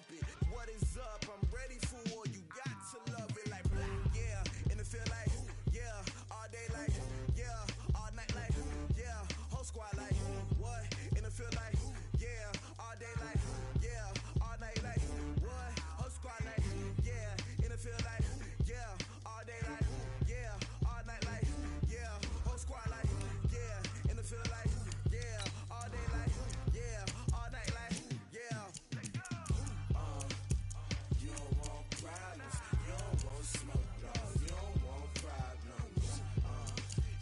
bump it. What is up? I'm ready for war. You got to love it like, yeah. In the feel like, yeah. All day like, yeah. All night like, yeah. Whole squad like, what? In the feel like, yeah. All day like, yeah. All night like, what? Whole squad like, yeah. In the feel like, yeah. All day like, yeah. All night like, yeah. Whole squad like, yeah. In the feel like, yeah. All day like, yeah. All night like, yeah. You don't want problems. You don't want smoke, dog. You don't want problems.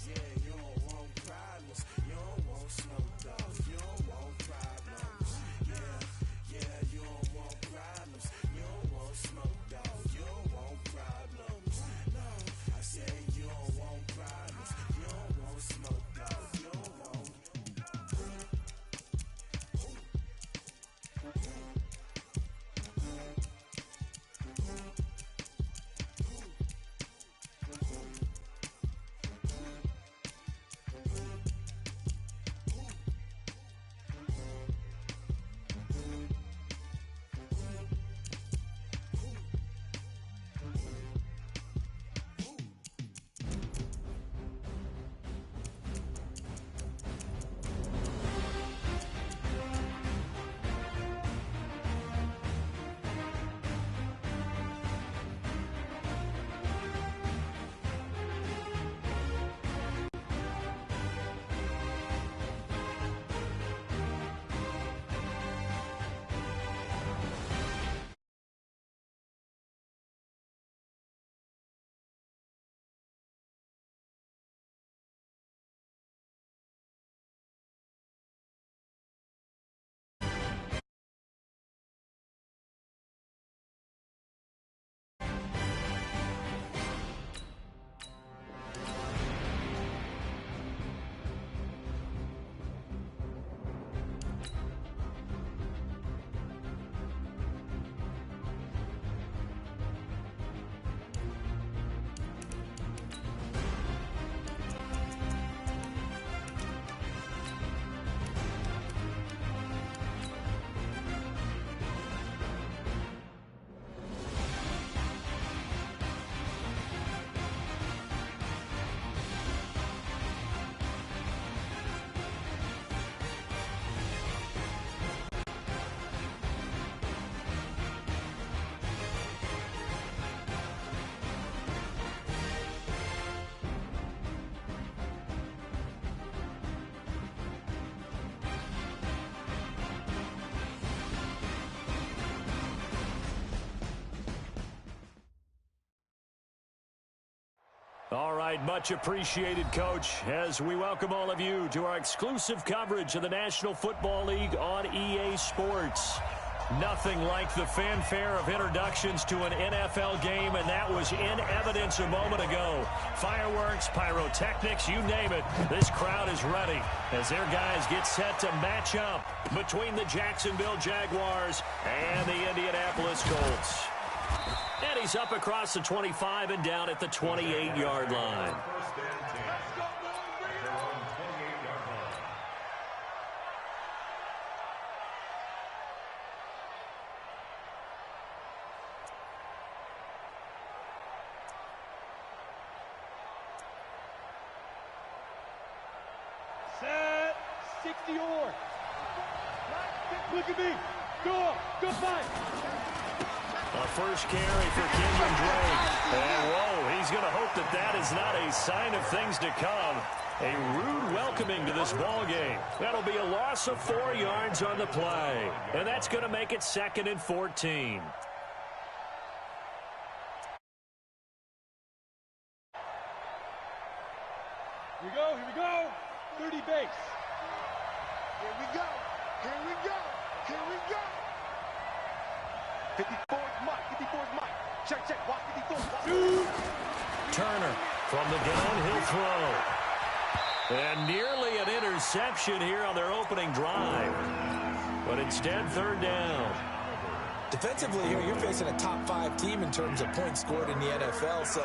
Yeah, you don't want problems. You don't want smoke, dog. You don't want problems. Yeah, you don't want problems. You don't want smoke, dog. You don't want problems. No, I said you don't want problems. You don't want smoke, dog. You don't want. All right, much appreciated, Coach, as we welcome all of you to our exclusive coverage of the National Football League on EA Sports. Nothing like the fanfare of introductions to an NFL game, and that was in evidence a moment ago. Fireworks, pyrotechnics, you name it. This crowd is ready as their guys get set to match up between the Jacksonville Jaguars and the Indianapolis Colts. And he's up across the 25 and down at the 28-yard line. Set, 60-yard. Look at me. Go fight. A first carry for Kenyon Drake. And, whoa, he's going to hope that that is not a sign of things to come. A rude welcoming to this ball game. That'll be a loss of 4 yards on the play. And that's going to make it 2nd and 14. Here we go. 30 base. Here we go. 54's Mike. Check. Watch 54. Turner from the gun, he'll throw. And nearly an interception here on their opening drive. But instead, 3rd down. Defensively here, you're facing a top 5 team in terms of points scored in the NFL. So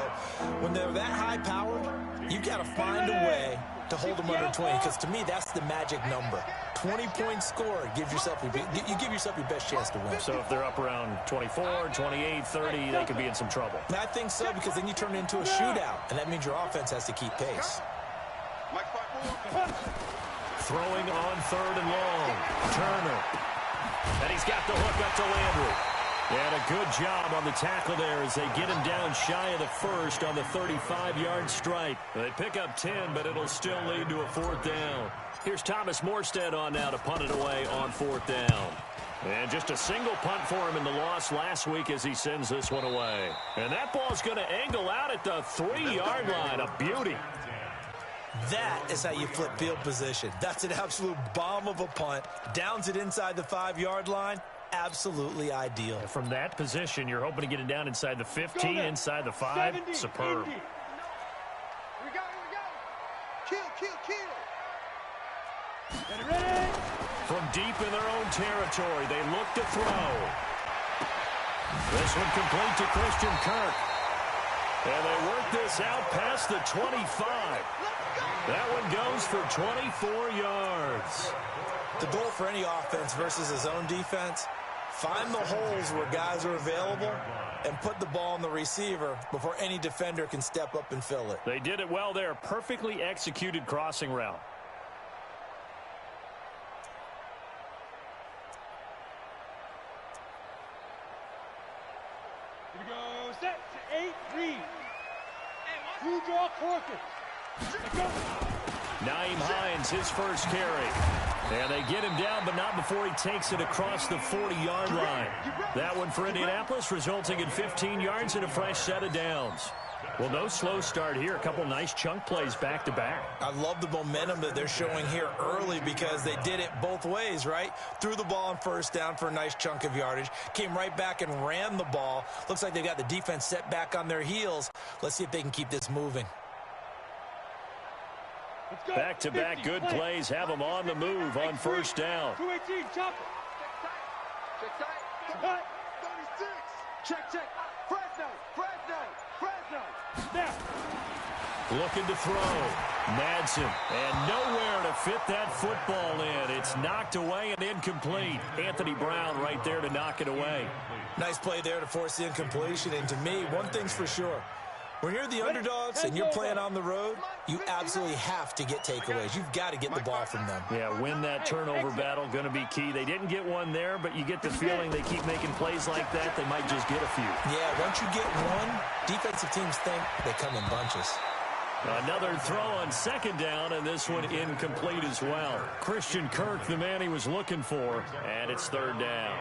when they're that high-powered, you've got to find a way to hold them under 20. Because to me, that's the magic number. 20-point score gives yourself you give yourself your best chance to win. So if they're up around 24, 28, 30, they could be in some trouble. I think so, because then you turn it into a shootout, and that means your offense has to keep pace. Throwing on 3rd and long. Turner. And he's got the hook up to Landry. And a good job on the tackle there as they get him down shy of the first on the 35-yard strike. They pick up 10, but it'll still lead to a 4th down. Here's Thomas Morstead on now to punt it away on 4th down. And just a single punt for him in the loss last week as he sends this one away. And that ball's going to angle out at the 3-yard line. A beauty. That is how you flip field position. That's an absolute bomb of a punt. Downs it inside the 5-yard line. Absolutely ideal. From that position, you're hoping to get it down inside the 15, inside the 5. 70, Superb. Here we go. Kill. Get it ready. From deep in their own territory, they look to throw. This one complete to Christian Kirk. And they work this out past the 25. That one goes for 24 yards. The goal for any offense versus his own defense, find the holes where guys are available and put the ball on the receiver before any defender can step up and fill it. They did it well there. Perfectly executed crossing route. Here we go. Set to 8-3. Blue draw Corker. Naeem Hines, his first carry. And they get him down, but not before he takes it across the 40-yard line. That one for Indianapolis, resulting in 15 yards and a fresh set of downs. Well, no slow start here. A couple nice chunk plays back-to-back. I love the momentum that they're showing here early because they did it both ways, right? Threw the ball on 1st down for a nice chunk of yardage. Came right back and ran the ball. Looks like they got the defense set back on their heels. Let's see if they can keep this moving. Back-to-back good plays have them on the move on 1st down. 218, chop it. Check. Fresno. Now. Looking to throw. Madsen. And nowhere to fit that football in. It's knocked away and incomplete. Anthony Brown right there to knock it away. Nice play there to force the incompletion. And to me, one thing's for sure. When you're the underdogs and you're playing on the road, you absolutely have to get takeaways. You've got to get the ball from them. Yeah, win that turnover battle, going to be key. They didn't get one there, but you get the feeling they keep making plays like that, they might just get a few. Yeah, once you get one, defensive teams think they come in bunches. Another throw on 2nd down, and this one incomplete as well. Christian Kirk, the man he was looking for, and it's 3rd down.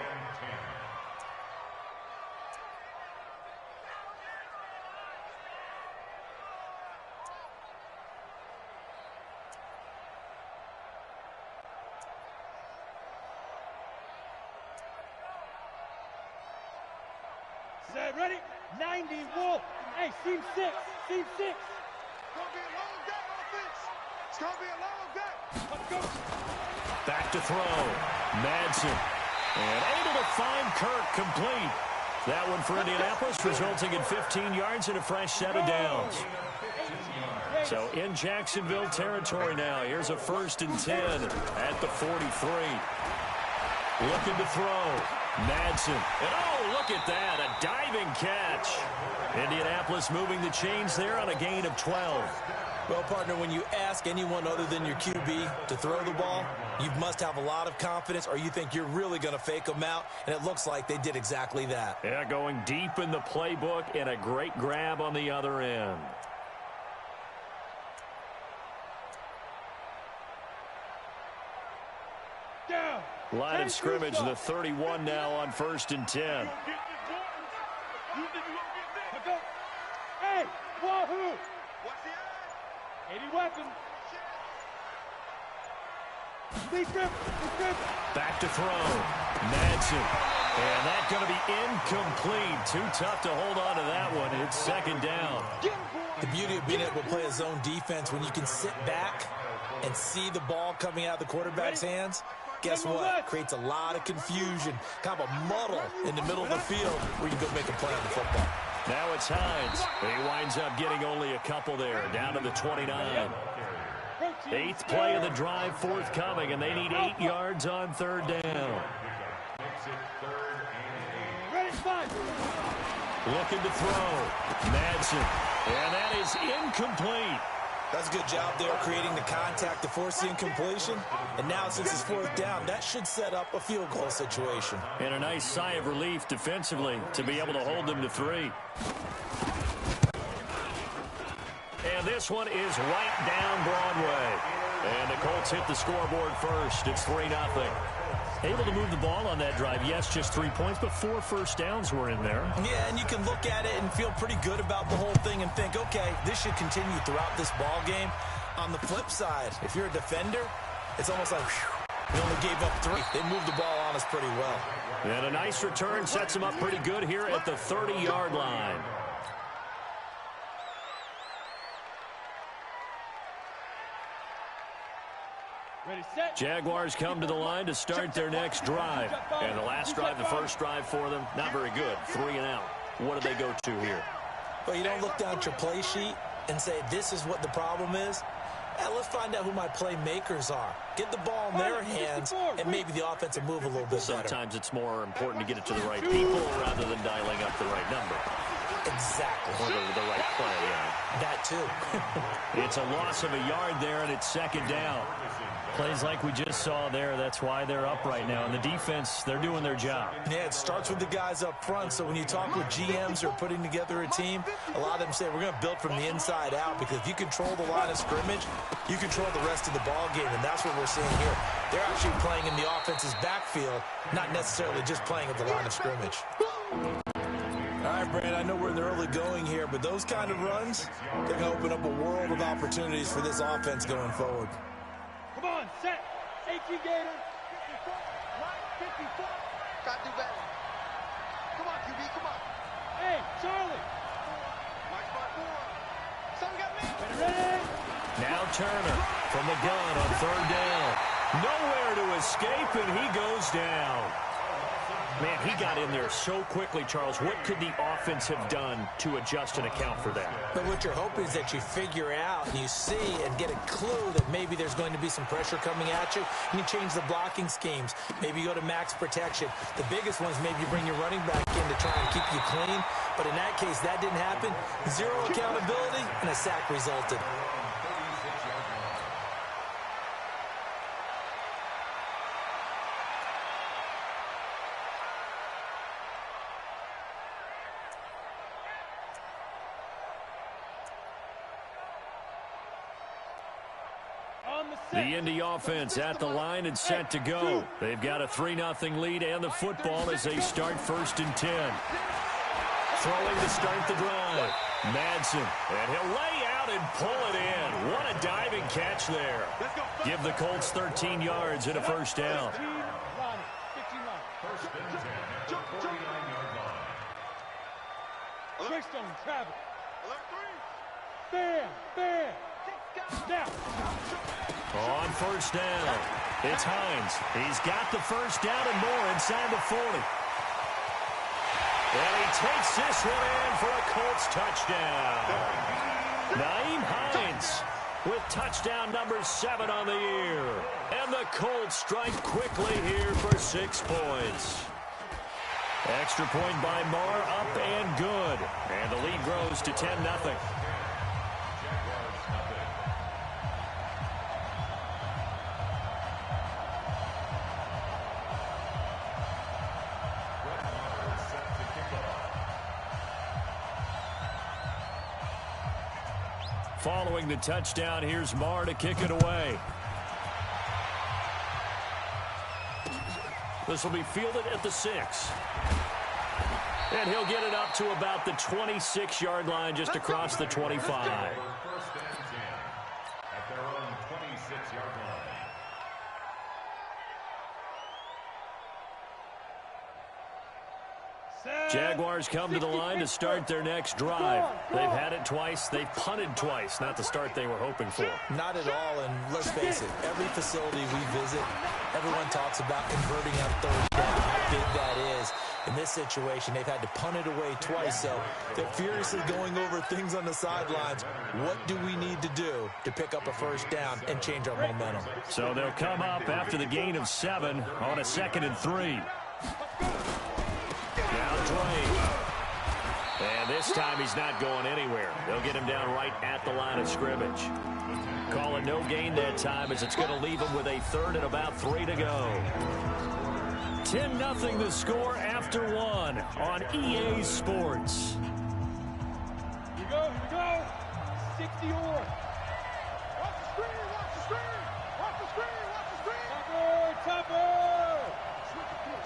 Ready? 90 Wolf. Hey, seam 6. It's gonna be a long day. Let's go. Back to throw. Madsen. And able to find Kirk complete. That one for Indianapolis, resulting in 15 yards and a fresh set of downs. So in Jacksonville territory now. Here's a 1st and 10 at the 43. Looking to throw. Madsen. And oh, look at that. A diving catch. Indianapolis moving the chains there on a gain of 12. Well, partner, when you ask anyone other than your QB to throw the ball, you must have a lot of confidence or you think you're really going to fake them out, and it looks like they did exactly that. Yeah, going deep in the playbook and a great grab on the other end. Down. Line of scrimmage, the 31 now on 1st and 10. Hey, wahoo! 80 weapons. Back to throw. Madsen. And that's going to be incomplete. Too tough to hold on to that one. It's 2nd down. The beauty of being able to play a zone defense when you can sit back and see the ball coming out of the quarterback's hands, guess what? Creates a lot of confusion, kind of a muddle in the middle of the field where you can go make a play on the football. Now it's Hines. He winds up getting only a couple there, down to the 29. 8th play of the drive forthcoming, and they need 8 yards on 3rd down. Looking to throw. Madsen. And that is incomplete. That's a good job there creating the contact to force the incompletion. And now since it's 4th down, that should set up a field goal situation. And a nice sigh of relief defensively to be able to hold them to 3. And this one is right down Broadway. And the Colts hit the scoreboard first. It's 3-0. Able to move the ball on that drive. Yes, just 3 points, but 4 first downs were in there. Yeah, and you can look at it and feel pretty good about the whole thing and think, okay, this should continue throughout this ball game. On the flip side, if you're a defender, it's almost like, whew, they only gave up 3. They moved the ball on us pretty well. And a nice return sets them up pretty good here at the 30-yard line. Jaguars come to the line to start their next drive. And the last drive, the first drive for them, not very good. 3 and out. What do they go to here? Well, you don't look down at your play sheet and say, this is what the problem is. Let's find out who my playmakers are. Get the ball in their hands, and maybe the offense will move a little bit better. Sometimes it's more important to get it to the right people rather than dialing up the right number. Exactly. Or the right play, yeah. That too. It's a loss of a yard there, and it's 2nd down. Plays like we just saw there, that's why they're up right now. And the defense, they're doing their job. Yeah, it starts with the guys up front. So when you talk with GMs who are putting together a team, a lot of them say we're going to build from the inside out, because if you control the line of scrimmage, you control the rest of the ball game, and that's what we're seeing here. They're actually playing in the offense's backfield, not necessarily just playing at the line of scrimmage. All right, Brand, I know we're in the early going here, but those kind of runs, they're going to open up a world of opportunities for this offense going forward. Come on, set. 18 Gator. 54. Got to do better. Come on, QB, come on. Hey, Charlie. March by 4. Son got me. Ready? Now Turner from the gun on 3rd down. Nowhere to escape, and he goes down. Man, he got in there so quickly, Charles. What could the offense have done to adjust and account for that? But what you're hoping is that you figure out and you see and get a clue that maybe there's going to be some pressure coming at you, and you change the blocking schemes. Maybe you go to max protection. The biggest ones, maybe you bring your running back in to try and keep you clean. But in that case, that didn't happen. 0 accountability, and a sack resulted. The Indy offense at the line and set to go. They've got a 3-0 lead and the football as they start 1st and 10. Throwing to start the drive. Madsen, and he'll lay out and pull it in. What a diving catch there. Give the Colts 13 yards and a 1st down. Quickstone, travel. Bam, bam. Down. On 1st down, it's Hines. He's got the 1st down and more inside the 40. And he takes this one in for a Colts touchdown. Nyheim Hines with touchdown number 7 on the year. And the Colts strike quickly here for 6 points. Extra point by Marr, up and good. And the lead grows to 10-0. Following the touchdown, here's Marr to kick it away. This will be fielded at the 6. And he'll get it up to about the 26-yard line, just across the 25. At their own 26-yard line. Jaguars come to the line to start their next drive. They've had it twice. They've punted twice. Not the start they were hoping for. Not at all, and let's face it, every facility we visit, everyone talks about converting on 3rd down, how big that is. In this situation, they've had to punt it away twice, so they're furiously going over things on the sidelines. What do we need to do to pick up a first down and change our momentum? So they'll come up after the gain of 7 on a 2nd and 3. Now Drake. And this time he's not going anywhere. They'll get him down right at the line of scrimmage. Call it no gain that time as it's going to leave him with a 3rd and about 3 to go. 10-0 the score after 1 on EA Sports. Here we go. 60 or. Watch the screen. Topper.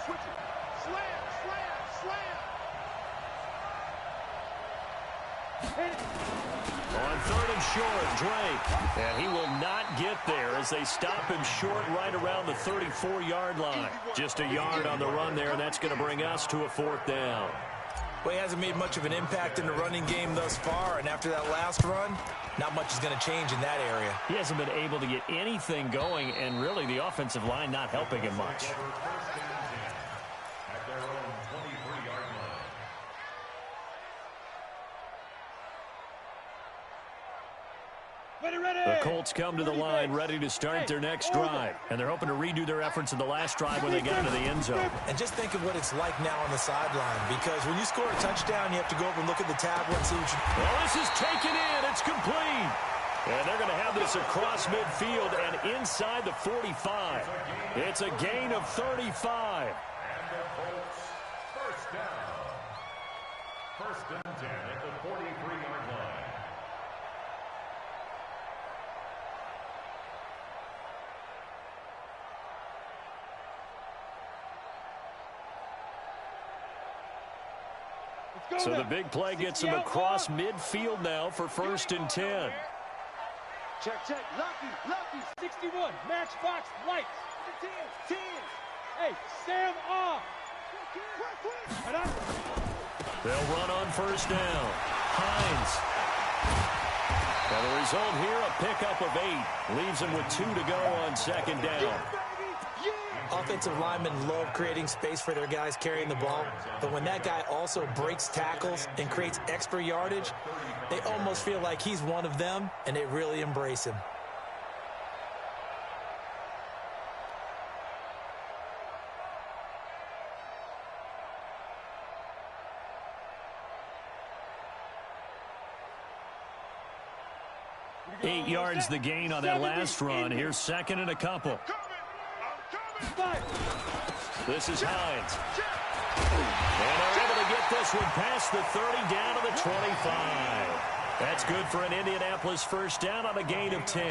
Switch it. Slam. On 3rd and short, Drake. And he will not get there as they stop him short right around the 34-yard line. Just a yard on the run there, and that's going to bring us to a 4th down. Well, he hasn't made much of an impact in the running game thus far, and after that last run, not much is going to change in that area. He hasn't been able to get anything going, and really the offensive line not helping him much. At their own 23-yard line. The Colts come to the line ready to start their next drive, and they're hoping to redo their efforts in the last drive when they got into the end zone. And just think of what it's like now on the sideline, because when you score a touchdown, you have to go over and look at the tablet and see what you... Well, this is taken in. It's complete. And they're going to have this across midfield and inside the 45. It's a gain of 35. And the Colts first down. 1st and 10 at the 43-yard line. So the big play gets him across midfield now for 1st and 10. Check. Lucky. 61. Matchbox lights. 10. Hey, Sam off. They'll run on 1st down. Hines. And the result here, a pickup of 8. Leaves him with 2 to go on 2nd down. Offensive linemen love creating space for their guys carrying the ball, but when that guy also breaks tackles and creates extra yardage, they almost feel like he's one of them, and they really embrace him. Eight yards the gain on that last run. Here's 2nd and a couple. This is Hines. And they're able to get this one past the 30 down to the 25. That's good for an Indianapolis first down on a gain of 10.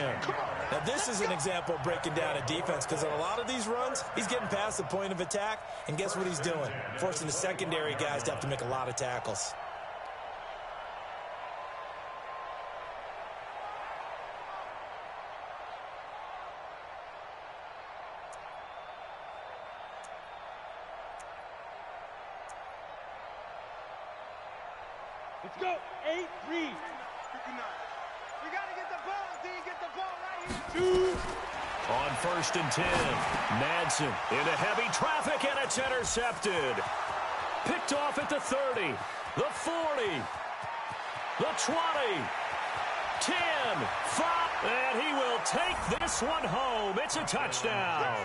Now, this is an example of breaking down a defense, because on a lot of these runs, he's getting past the point of attack, and guess what he's doing? Forcing the secondary guys to have to make a lot of tackles. Let's go. 8 read. You got to get the ball. Do you get the ball right here? 2. On 1st and 10, Madsen into heavy traffic, and it's intercepted. Picked off at the 30, the 40, the 20, 10, 5, and he will take this one home. It's a touchdown.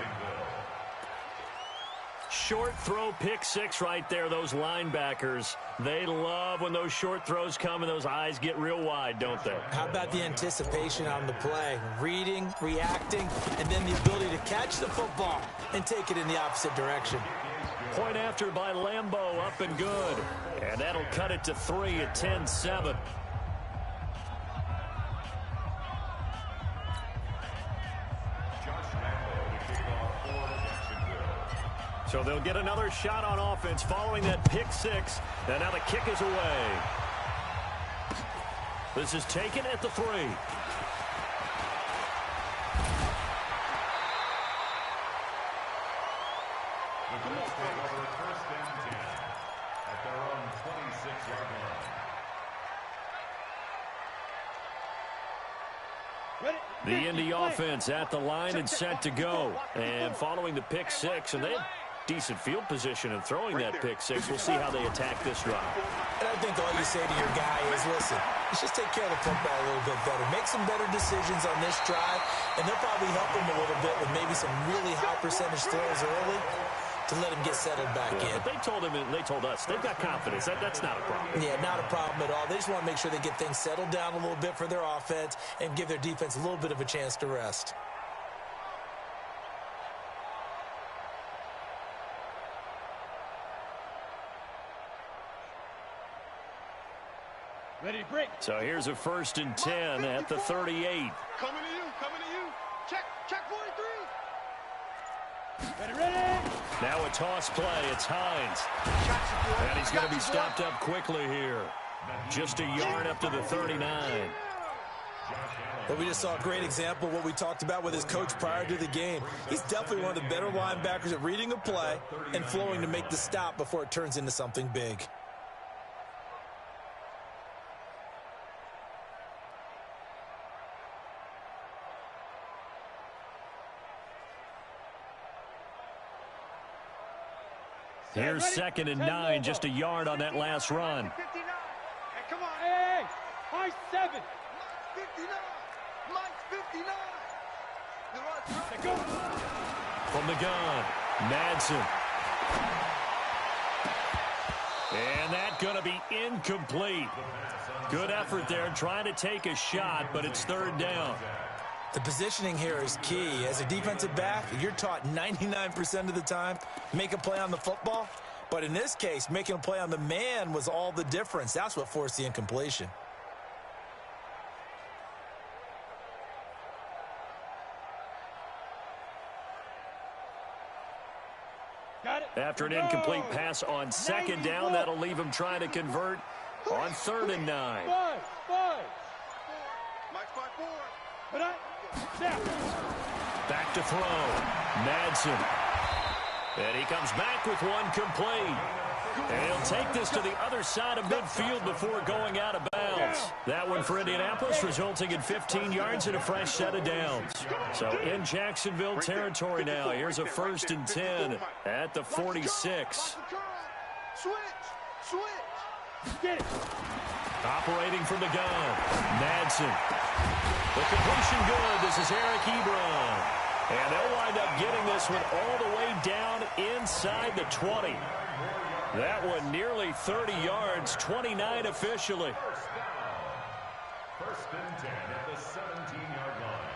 Short throw, pick 6 right there. Those linebackers, they love when those short throws come and those eyes get real wide, don't they? How about the anticipation on the play? Reading, reacting, and then the ability to catch the football and take it in the opposite direction. Point after by Lambeau, up and good. And that'll cut it to 3 at 10-7. So they'll get another shot on offense following that pick 6. And now the kick is away. This is taken at the 3. The Colts take over 1st and 10 at their own 26-yard line. The Indy offense at the line and set to go. And following the pick 6, and they've decent field position and throwing that pick six. We'll see how they attack this drive. And I think all you say to your guy is, listen, let's just take care of the football a little bit better. Make some better decisions on this drive, and they'll probably help him a little bit with maybe some really high percentage throws early to let him get settled back in. But they told him, and they told us, they've got confidence. That's not a problem. Yeah, not a problem at all. They just want to make sure they get things settled down a little bit for their offense and give their defense a little bit of a chance to rest. Ready to break. So here's a 1st and 10 at the 38. Coming to you, coming to you. Check 43. Ready. Now a toss play. It's Hines. And he's going to be stopped up quickly here. Just a yard up to the 39. But we just saw a great example of what we talked about with his coach prior to the game. He's definitely one of the better linebackers at reading a play and flowing to make the stop before it turns into something big. Here's 2nd and 9, just a yard on that last run. 59. Hey, come on. Hey, high 7. 59. Mike's 59. Let go. From the gun, Madsen. And that's going to be incomplete. Good effort there trying to take a shot, but it's 3rd down. The positioning here is key. As a defensive back, you're taught 99% of the time, make a play on the football. But in this case, making a play on the man was all the difference. That's what forced the incompletion. Got it. After an incomplete pass on 2nd down, that'll leave him trying to convert on 3rd and 9. Five. Mike's 5-4. But Back to throw. Madsen. And he comes back with one complete. And he'll take this to the other side of midfield before going out of bounds. That one for Indianapolis, resulting in 15 yards and a fresh set of downs. So in Jacksonville territory now. Here's a 1st and 10 at the 46. Switch. get it. Operating from the gun. Madsen. The completion good. This is Eric Ebron. And they'll wind up getting this one all the way down inside the 20. That one nearly 30 yards, 29 officially. First and 10 at the 17-yard line.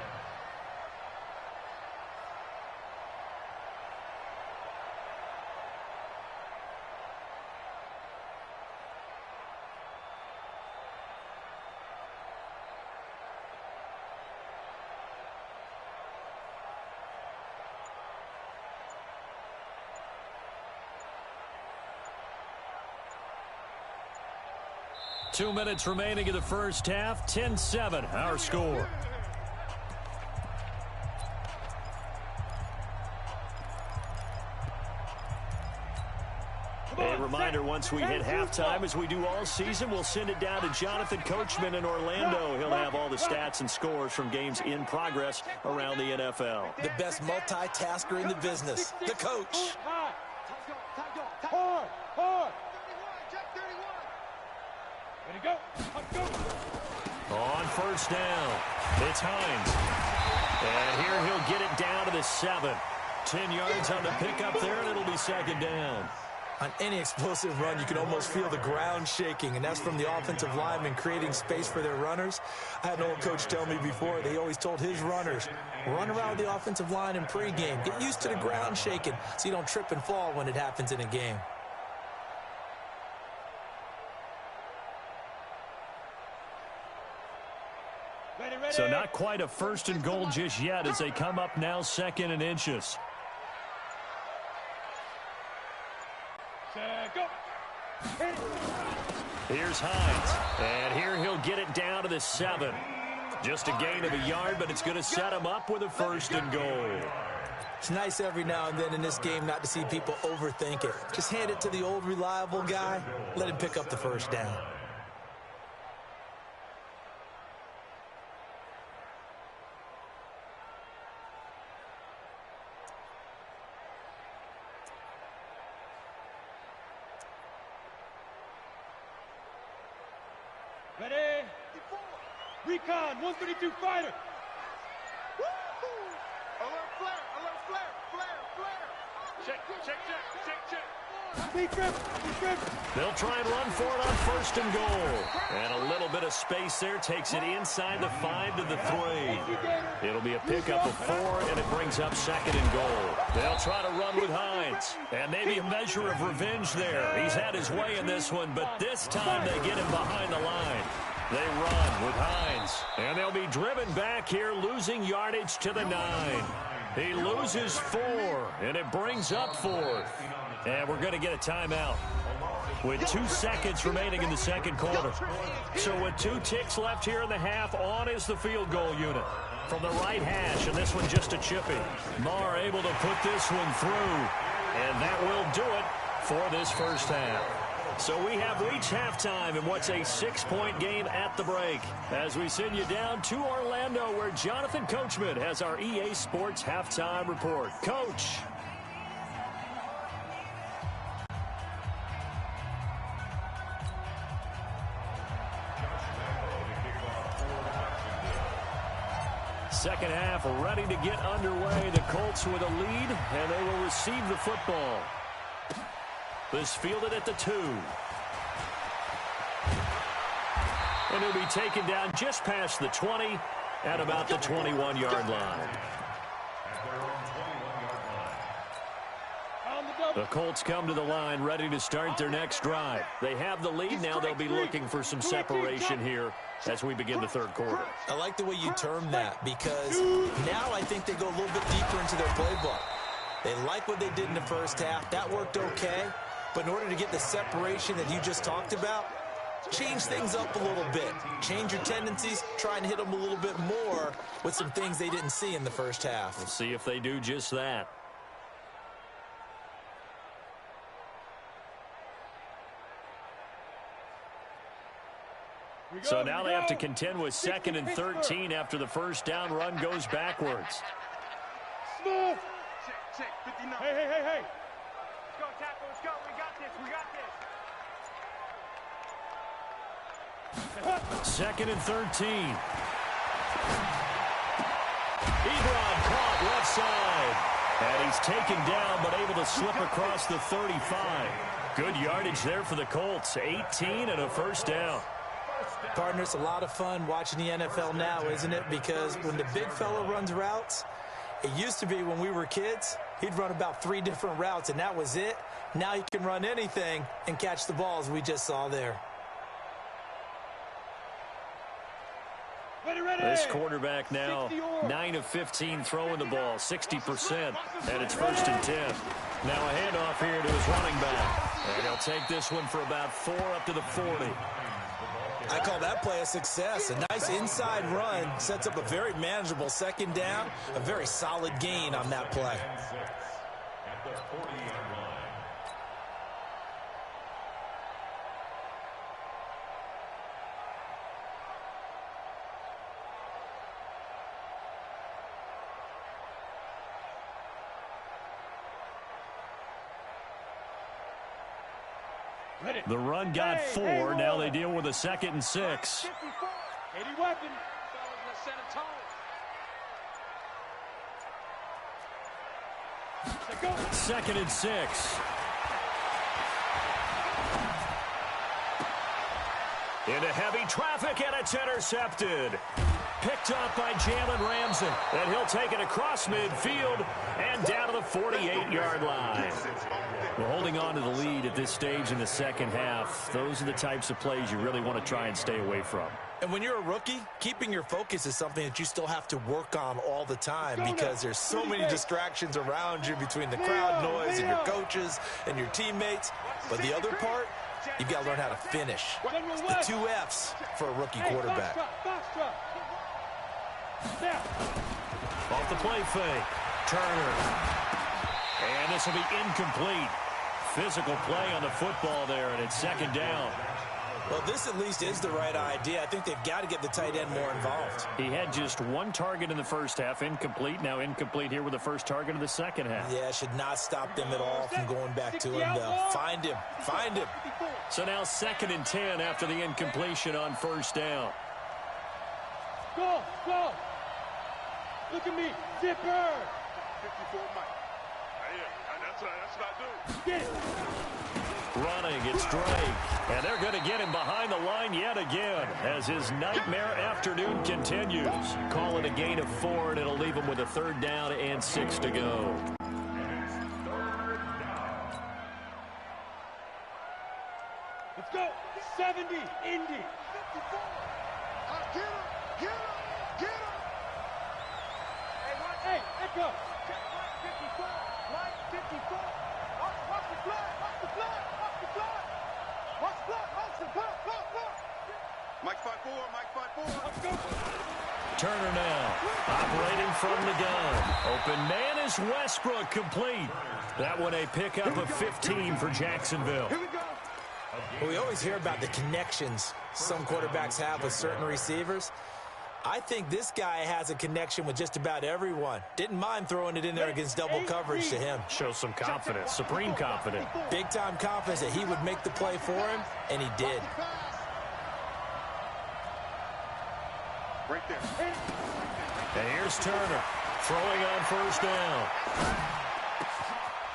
Two minutes remaining in the first half. 10-7, our score. A reminder, once we hit halftime, as we do all season, we'll send it down to Jonathan Coachman in Orlando. He'll have all the stats and scores from games in progress around the NFL. The best multitasker in the business, the coach. Hard. Ready to go. Let's go. On first down, it's Hines. And here he'll get it down to the 7. 10 yards on the pickup there, and it'll be second down. On any explosive run, you can almost feel the ground shaking, and that's from the offensive linemen creating space for their runners. I had an old coach tell me before, they always told his runners, run around the offensive line in pregame. Get used to the ground shaking so you don't trip and fall when it happens in a game. So not quite a first and goal just yet as they come up now 2nd and inches. Go. Here's Hines. And here he'll get it down to the 7. Just a gain of a yard, but it's going to set him up with a 1st and goal. It's nice every now and then in this game not to see people overthink it. Just hand it to the old reliable guy. Let him pick up the first down. Ready? Recon, 132 fighter. Alert flare, alert flare, flare, flare. Check. Defense. They'll try and run for it on 1st and goal. And a little bit of space there takes it inside the 5 to the 3. It'll be a pickup of 4, and it brings up 2nd and goal. They'll try to run with Hines. And maybe a measure of revenge there. He's had his way in this one, but this time they get him behind the line. They run with Hines. And they'll be driven back here, losing yardage to the 9. He loses 4, and it brings up 4th. And we're going to get a timeout with 2 seconds remaining in the 2nd quarter. So with 2 ticks left here in the half, on is the field goal unit from the right hash, and this one just a chippy. Marr able to put this one through, and that will do it for this first half. So we have reached halftime in what's a 6-point game at the break, as we send you down to Orlando, where Jonathan Coachman has our EA Sports halftime report. Coach. Second half ready to get underway. The Colts with a lead, and they will receive the football. This fielded at the 2. And he'll be taken down just past the 20 at about the 21-yard line. The Colts come to the line ready to start their next drive. They have the lead. Now they'll be looking for some separation here as we begin the 3rd quarter. I like the way you termed that, because now I think they go a little bit deeper into their playbook. They like what they did in the first half. That worked okay. But in order to get the separation that you just talked about, change things up a little bit. Change your tendencies. Try and hit them a little bit more with some things they didn't see in the first half. We'll see if they do just that. So now they have to contend with 2nd and 13 after the first down run goes backwards. Smith. Check, 59. Hey. Let's go, tackle, let's go. We got this. 2nd and 13. Ebron caught left side. And he's taken down, but able to slip across the 35. Good yardage there for the Colts. 18 and a first down. Partner, it's a lot of fun watching the NFL now, isn't it? Because when the big fella runs routes, it used to be when we were kids, he'd run about 3 different routes, and that was it. Now he can run anything and catch the balls we just saw there. Ready. This quarterback now 9 of 15 throwing the ball, 60%, and it's 1st and 10. Now a handoff here to his running back, and he'll take this one for about 4 up to the 40. I call that play a success. A nice inside run sets up a very manageable 2nd down, a very solid gain on that play. At the 40-yard line. The run got 4. Now they deal with a 2nd and 6. 80 weapon. Let's set a tone. 2nd and 6. Into heavy traffic, and it's intercepted. Picked up by Jalen Ramsey. And he'll take it across midfield and down to the 48-yard line. Well, holding on to the lead at this stage in the second half, those are the types of plays you really want to try and stay away from. And when you're a rookie, keeping your focus is something that you still have to work on all the time, because there's so many distractions around you between the crowd noise and your coaches and your teammates. But the other part, you've got to learn how to finish. The 2 F's for a rookie quarterback. Off the play fake. Turner. And this will be incomplete. Physical play on the football there, and it's 2nd down. Well, this at least is the right idea. I think they've got to get the tight end more involved. He had just one target in the first half, incomplete. Now incomplete here with the first target of the second half. Yeah, should not stop them at all from going back to him, though. Find him. Find him. So now 2nd and 10 after the incompletion on first down. Go, go. Look at me, zipper. 54 Mike. That's what I do. Get it. Running, it's Drake. And they're going to get him behind the line yet again as his nightmare afternoon continues. Call it a gain of 4, and it'll leave him with a 3rd down and 6 to go. Let's go. 70, Indy. 54. Get him. Get him. Get him. Hey, echo. Check Mike 54. Mike 54. Watch the blood. Watch the blood. Watch the blood. Watch the blood. Watch the blood. Blood. Mike 54. Mike 54. Let's go. Turner now, operating from the gun. Open man is Westbrook, complete. That one a pickup of 15 for Jacksonville. Here we go. Well, we always hear about the connections some quarterbacks have with certain receivers. I think this guy has a connection with just about everyone. Didn't mind throwing it in there against double coverage to him. Shows some confidence, supreme confidence. Big-time confidence that he would make the play for him, and he did. Right there. And here's Turner, throwing on first down.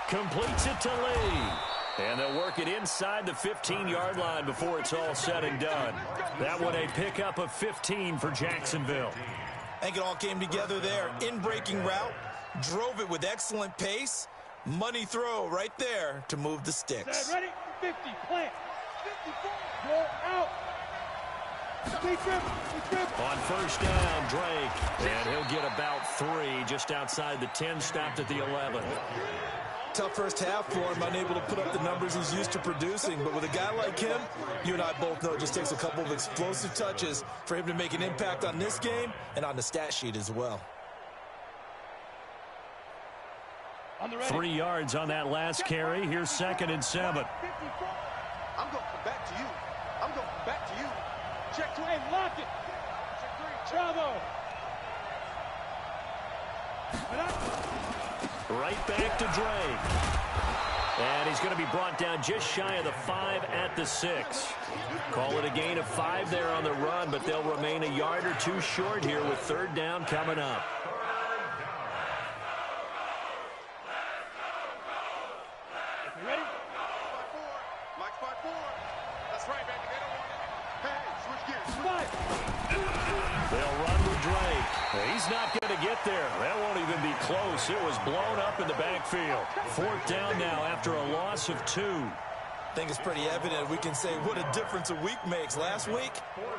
Completes it to Lee. And they'll work it inside the 15-yard line before it's all said and done. That one a pickup of 15 for Jacksonville. I think it all came together there. In-breaking route, drove it with excellent pace. Money throw right there to move the sticks. Ready? 50, plant. 54. Go out. Big trip. On first down, Drake. And he'll get about 3 just outside the 10, stopped at the 11. Tough first half for him, unable to put up the numbers he's used to producing. But with a guy like him, you and I both know it just takes a couple of explosive touches for him to make an impact on this game and on the stat sheet as well. 3 yards on that last carry. Here's 2nd and 7. I'm going to come back to you. I'm going to come back to you. Check 2. Hey, lock it. Check 3. Bravo. Right back to Drake. And he's going to be brought down just shy of the 5 at the 6. Call it a gain of 5 there on the run, but they'll remain a yard or 2 short here with 3rd down coming up. You ready? Mike 54. That's right, baby. They don't want it. Hey, switch gears. Five. They'll run with Drake. He's not going to get there. That won't even be close. It was blown up in the backfield. 4th down now after a loss of 2. I think it's pretty evident. We can say what a difference a week makes. Last week,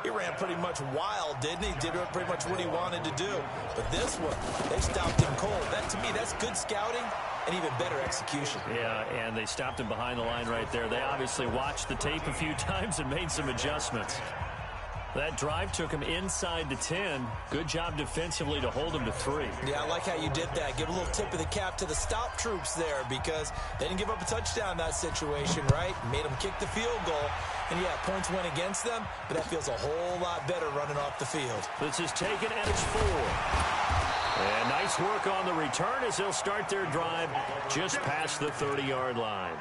he ran pretty much wild, didn't he? Did pretty much what he wanted to do. But this one, they stopped him cold. That, to me, that's good scouting and even better execution. Yeah, and they stopped him behind the line right there. They obviously watched the tape a few times and made some adjustments. That drive took him inside the 10. Good job defensively to hold him to 3. Yeah, I like how you did that. Give a little tip of the cap to the stop troops there because they didn't give up a touchdown in that situation, right? Made them kick the field goal. And, yeah, points went against them, but that feels a whole lot better running off the field. This is taken at its 4. And nice work on the return as they'll start their drive just past the 30-yard line.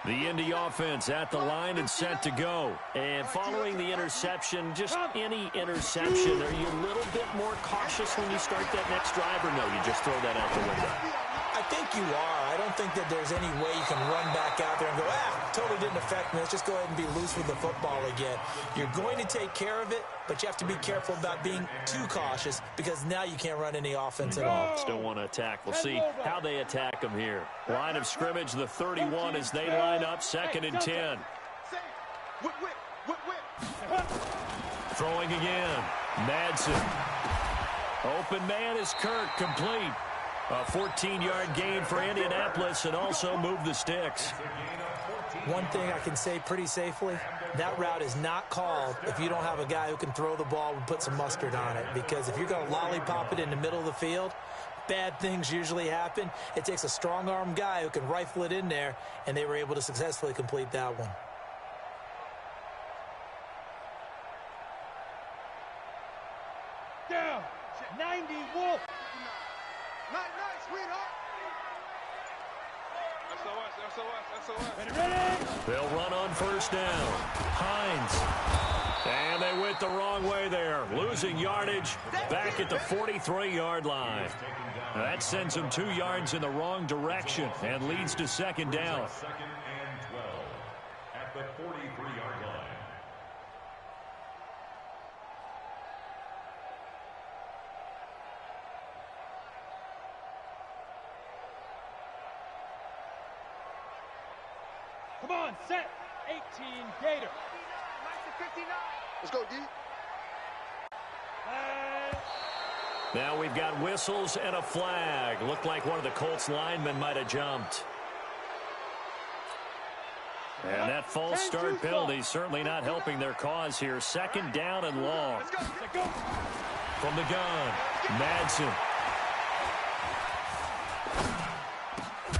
The Indy offense at the line and set to go. And following the interception, just any interception, are you a little bit more cautious when you start that next drive, or no, you just throw that out the window? I think you are. I don't think that there's any way you can run back out there and go, totally didn't affect me. Let's just go ahead and be loose with the football again. You're going to take care of it, but you have to be careful about being too cautious because now you can't run any offense at all. Still want to attack. We'll see how they attack them here. Line of scrimmage, the 31 as they line up, 2nd and 10. Throwing again. Madsen. Open man is Kirk, complete. A 14-yard gain for Indianapolis and also move the sticks. One thing I can say pretty safely, that route is not called if you don't have a guy who can throw the ball and put some mustard on it. Because if you're going to lollipop it in the middle of the field, bad things usually happen. It takes a strong-arm guy who can rifle it in there, and they were able to successfully complete that one. Down. 90 Wolf. Night, sweetheart. SOS. Ready? They'll run on first down. Hines. And they went the wrong way there. Losing yardage back at the 43-yard line. Now that sends them 2 yards in the wrong direction and leads to second down. Second and 12 at the 43-yard line. Come on, set. 18 Gator. Let's go, D. Now we've got whistles and a flag. Looked like one of the Colts linemen might have jumped. And that false start penalty certainly not helping their cause here. Second down and long. From the gun, Madsen.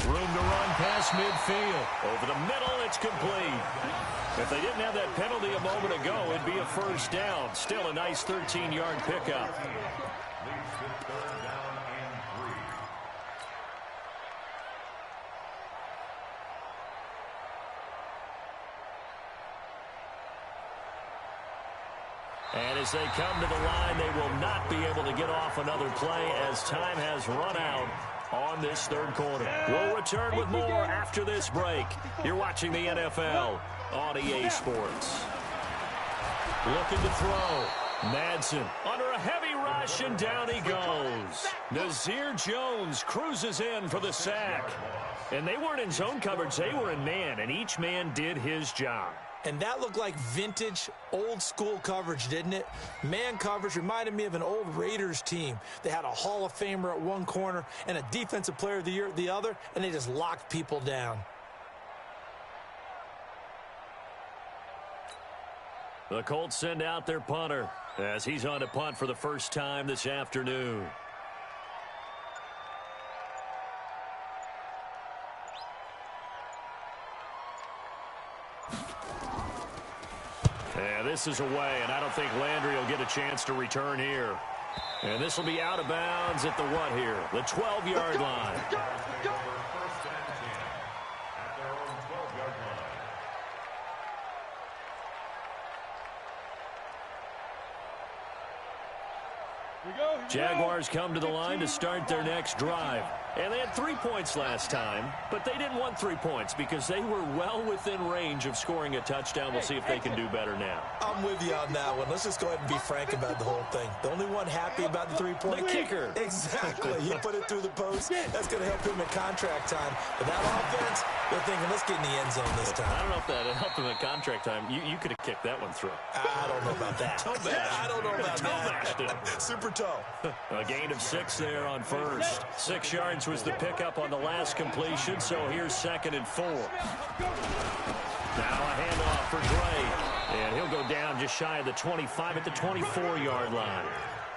Room to run past midfield. Over the middle, it's complete. If they didn't have that penalty a moment ago, it'd be a first down. Still a nice 13-yard pickup. Leads to third down and 3. And as they come to the line, they will not be able to get off another play as time has run out on this third quarter. We'll return with more after this break. You're watching the NFL on EA Sports. Looking to throw. Madsen under a heavy rush, and down he goes. Nazir Jones cruises in for the sack. And they weren't in zone coverage. They were in man, and each man did his job. And that looked like vintage, old-school coverage, didn't it? Man coverage reminded me of an old Raiders team. They had a Hall of Famer at one corner and a Defensive Player of the Year at the other, and they just locked people down. The Colts send out their punter as he's on to punt for the first time this afternoon. And this is away, and I don't think Landry will get a chance to return here. And this will be out of bounds at the what here? The 12-yard line. First and 10 at their own 12-yard line. Jaguars come to the line to start their next drive. And they had 3 points last time, but they didn't want 3 points because they were well within range of scoring a touchdown. We'll see if they can do better now. I'm with you on that one. Let's just go ahead and be frank about the whole thing. The only one happy about the three-point The kicker. Exactly. He put it through the post. That's going to help him in contract time. But that offense, they're thinking, let's get in the end zone this time. I don't know if that helped him in contract time. You could have kicked that one through. I don't know about that. I don't know about that. Super toe. A gain of 6 there on first. 6 yards was the pickup on the last completion, so here's 2nd and 4. Now a handoff for Gray, and he'll go down just shy of the 25 at the 24-yard line.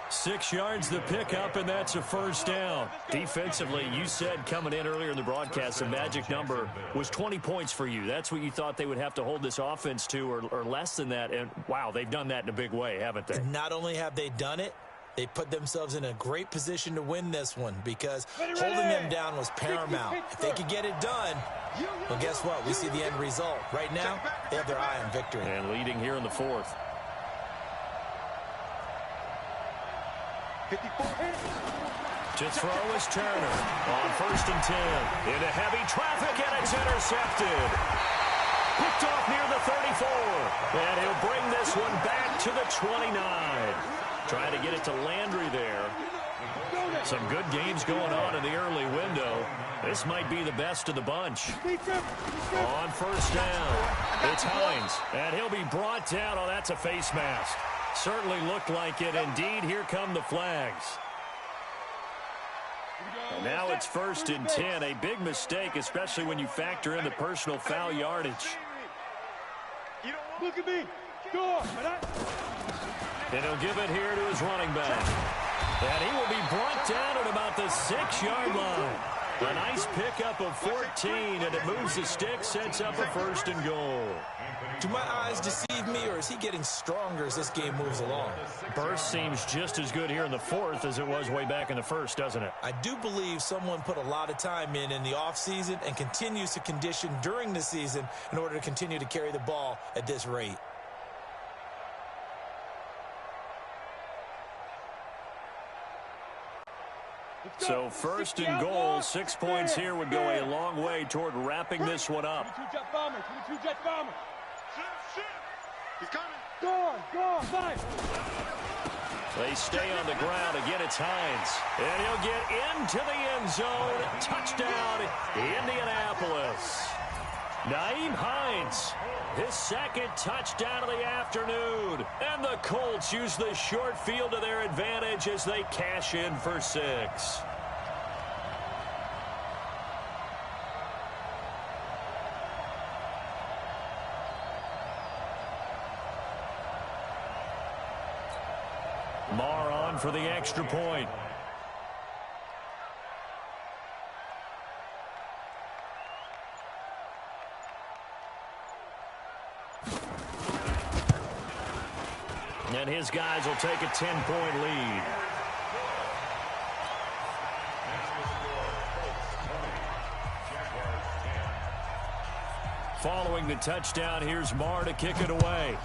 6 yards the pickup, and that's a first down. Defensively, you said coming in earlier in the broadcast, the magic number was 20 points for you. That's what you thought they would have to hold this offense to, or less than that, and wow, they've done that in a big way, haven't they? Not only have they done it, they put themselves in a great position to win this one because holding them down was paramount. If they could get it done, well, guess what? We see the end result. Right now, they have their eye on victory. And leading here in the 4th. To throw is Turner on 1st and 10. Into heavy traffic, and it's intercepted. Picked off near the 34. And he'll bring this one back to the 29. Trying to get it to Landry there. Some good games going on in the early window. This might be the best of the bunch. On 1st down, it's Hines. And he'll be brought down. Oh, that's a face mask. Certainly looked like it. Indeed, here come the flags. And now it's 1st and 10. A big mistake, especially when you factor in the personal foul yardage. Look at me. Go on. And he'll give it here to his running back. And he will be brought down at about the 6-yard line. A nice pickup of 14, and it moves the stick, sets up a 1st and goal. Do my eyes deceive me, or is he getting stronger as this game moves along? Burst seems just as good here in the 4th as it was way back in the 1st, doesn't it? I do believe someone put a lot of time in the offseason and continues to condition during the season in order to continue to carry the ball at this rate. So 1st and goal, 6 points here would go a long way toward wrapping this one up. 22 jet bombers, 22 jet bombers. He's coming. Go on, fight. They stay on the ground. Again, it's Hines. And he'll get into the end zone. Touchdown, Indianapolis. Nyheim Hines, his 2nd touchdown of the afternoon. And the Colts use the short field to their advantage as they cash in for 6. Marr on for the extra point. And his guys will take a 10-point lead. Following the touchdown, here's Marr to kick it away.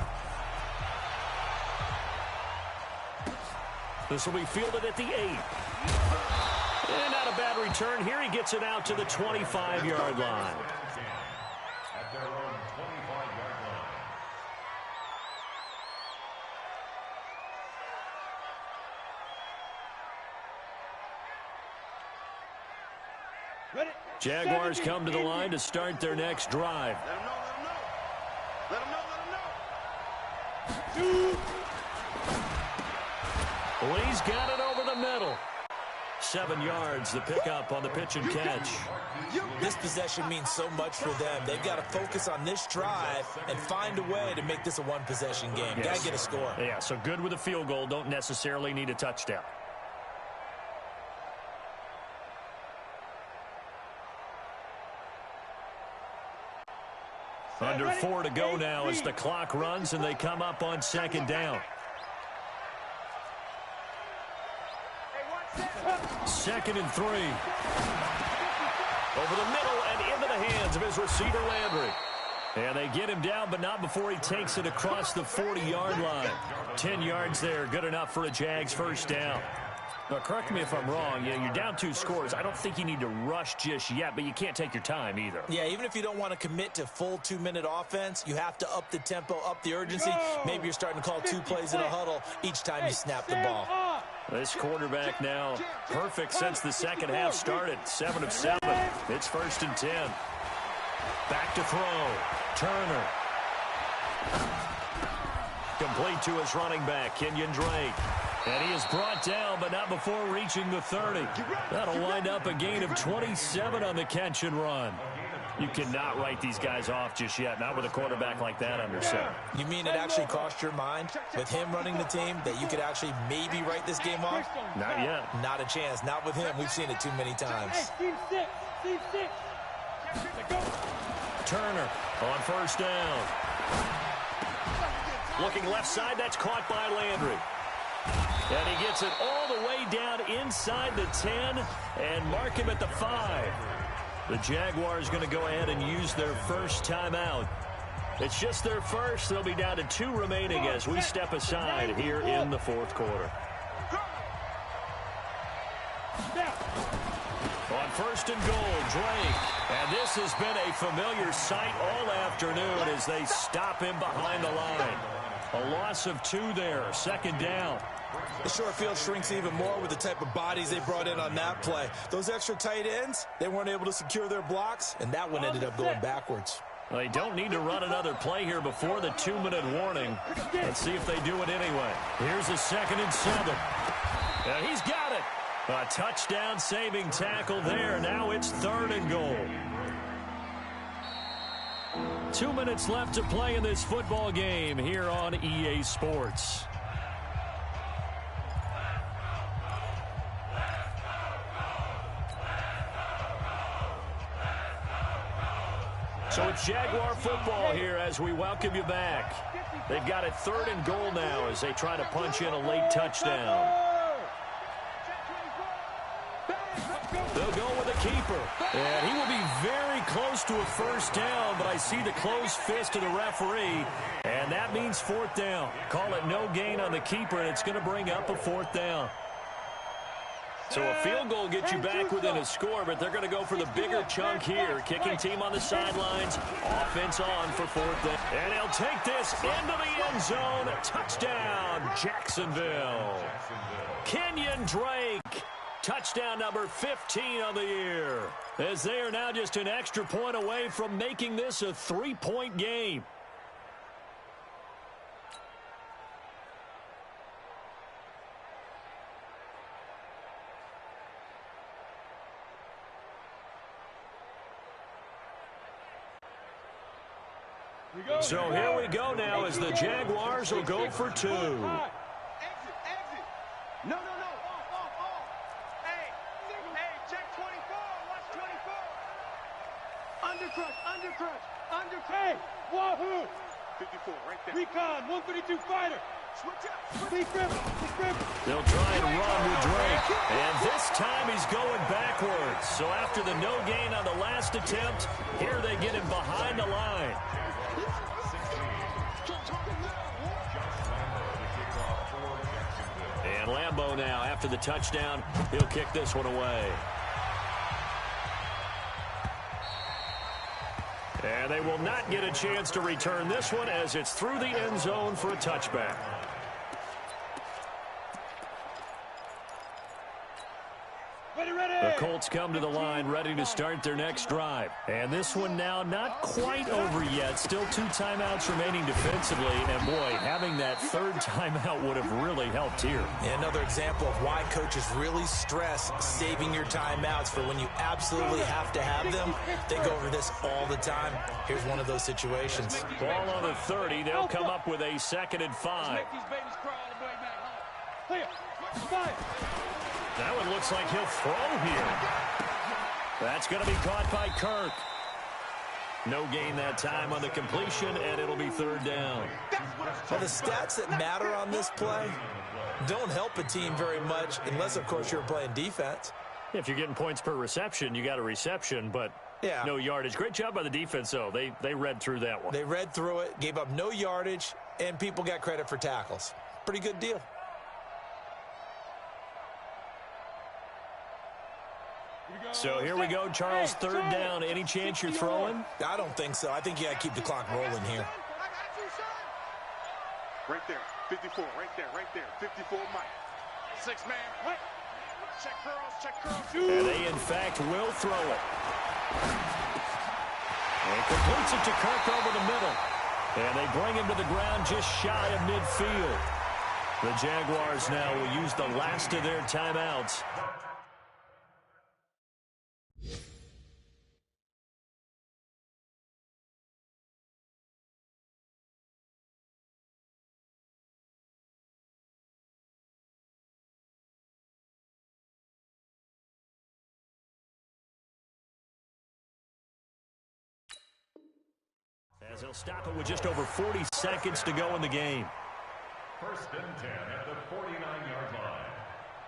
This will be fielded at the 8. And not a bad return here. He gets it out to the 25-yard line. At their own 25-yard line. Ready? Jaguars come to the line to start their next drive. Let him know, let him know. Let him know, let him know. Lee's got it over the middle. 7 yards, the pickup on the pitch and catch. This possession means so much for them. They've got to focus on this drive and find a way to make this a one-possession game. Yes. Got to get a score. Yeah, so good with a field goal. Don't necessarily need a touchdown. Under 4 to go now as the clock runs and they come up on 2nd down. 2nd and 3. Over the middle and into the hands of his receiver, Landry. And they get him down, but not before he takes it across the 40-yard line. 10 yards there, good enough for a Jags 1st down. Now, correct me if I'm wrong. Yeah, you're down 2 scores. I don't think you need to rush just yet, but you can't take your time either. Yeah, even if you don't want to commit to full 2-minute offense, you have to up the tempo, up the urgency. Maybe you're starting to call 2 plays in a huddle each time you snap the ball. This quarterback now perfect since the second half started. 7 of 7. It's 1st and 10. Back to throw. Turner. Complete to his running back, Kenyon Drake. And he is brought down, but not before reaching the 30. That'll wind up a gain of 27 on the catch and run. You cannot write these guys off just yet, not with a quarterback like that under center. You mean it actually crossed your mind with him running the team that you could actually maybe write this game off? Not yet. Not a chance. Not with him. We've seen it too many times. Team 6. Team 6. Turner on 1st down. Looking left side, that's caught by Landry. And he gets it all the way down inside the 10 and mark him at the 5. The Jaguars going to go ahead and use their first timeout. It's just their first. They'll be down to 2 remaining as we step aside here in the 4th quarter. On 1st and goal, Drake. And this has been a familiar sight all afternoon as they stop him behind the line. A loss of 2 there, 2nd down. The short field shrinks even more with the type of bodies they brought in on that play. Those extra tight ends, they weren't able to secure their blocks, and that one ended up going backwards. They don't need to run another play here before the 2-minute warning. Let's see if they do it anyway. Here's a 2nd and 7. And he's got it. A touchdown saving tackle there. Now it's 3rd and goal. 2 minutes left to play in this football game here on EA Sports. So it's Jaguar football here as we welcome you back. They've got it 3rd and goal now as they try to punch in a late touchdown. They'll go with a keeper. And he will be very close to a first down, but I see the closed fist of the referee, and that means 4th down. Call it no gain on the keeper, and it's going to bring up a 4th down. So a field goal gets you back within a score, but they're going to go for the bigger chunk here. Kicking team on the sidelines, offense on for 4th down. And he'll take this into the end zone. Touchdown, Jacksonville. Kenyon Drake. Touchdown number 15 on the year. As they are now just an extra point away from making this a 3-point game. So here we go now as the Jaguars will go for 2. Exit. No. Off. Hey, check 24. Watch 24. Undercrush. Hey, Wahoo! 54, right there. Recon, 132 fighter. Switch up. They'll try and run with Drake. And this time he's going backwards. So after the no gain on the last attempt, here they get him behind the line. And Lambeau now, after the touchdown, he'll kick this one away. And they will not get a chance to return this one as it's through the end zone for a touchback. The Colts come to the line ready to start their next drive. And this one now not quite over yet. Still 2 timeouts remaining defensively. And, boy, having that 3rd timeout would have really helped here. Another example of why coaches really stress saving your timeouts for when you absolutely have to have them. They go over this all the time. Here's one of those situations. Ball on the 30. They'll come up with a 2nd and 5. That one looks like he'll throw here. That's going to be caught by Kirk. No gain that time on the completion, and it'll be 3rd down. Well, the stats that matter on this play don't help a team very much unless, of course, you're playing defense. If you're getting points per reception, you got a reception, but no yardage. Great job by the defense, though. They read through that one. They read through it, gave up no yardage, and people got credit for tackles. Pretty good deal. So here we go, Charles, 3rd down. Any chance you're throwing? I don't think so. I think you got to keep the clock rolling here. Right there, 54, right there. 54, Mike. 6-man, right. Check curls. And they, in fact, will throw it. And completes it to Kirk over the middle. And they bring him to the ground just shy of midfield. The Jaguars now will use the last of their timeouts. As they'll stop it with just over 40 seconds to go in the game. 1st and 10 at the 49-yard line.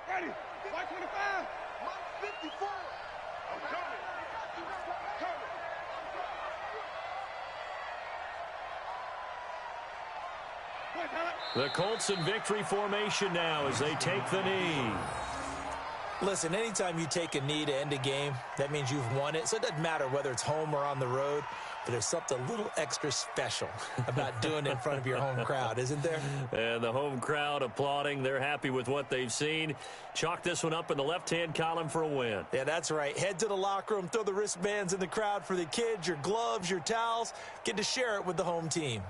Ready, 525. 54. I'm coming. The Colts in victory formation now as they take the knee. Listen, anytime you take a knee to end a game, that means you've won it. So it doesn't matter whether it's home or on the road, but there's something a little extra special about doing it in front of your home crowd, isn't there? And the home crowd applauding. They're happy with what they've seen. Chalk this one up in the left-hand column for a win. Yeah, that's right. Head to the locker room, throw the wristbands in the crowd for the kids, your gloves, your towels. Get to share it with the home team.